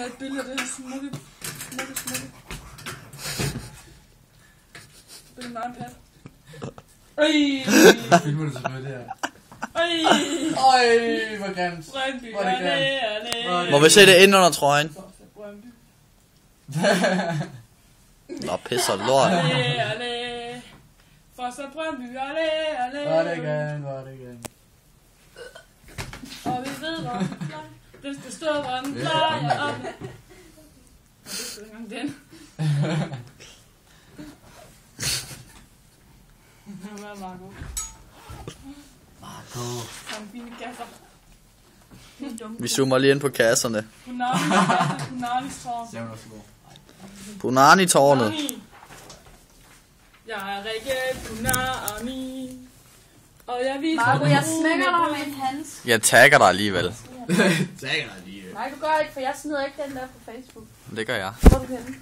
have et billede af det her smukke. Det er en meget pat. Filmer du selvfølgelig det her? Hvor grimt. Brøndby, Hvor er det grimt. Må vi se det ind under trøjen? Brøndby. Nå, pisser lort. Allé. For så Brøndby, allé. Hvor er det grimt. Og vi ved, hvor den plejer. Det skal stå, hvor den plejer op. Det er ikke engang den. Hvad er Marco? Som fine kasser. Vi zoomer lige ind på kasserne. Punanis tårn. Punani-tårnet. Jeg er Rikke Punani. Og jeg viser... Marco, jeg smækker dig med en hands. Jeg tagger dig alligevel. Tagger dig lige. Nej, du gør ikke, for jeg smider ikke den der på Facebook. Det gør jeg. Hvor er du henne?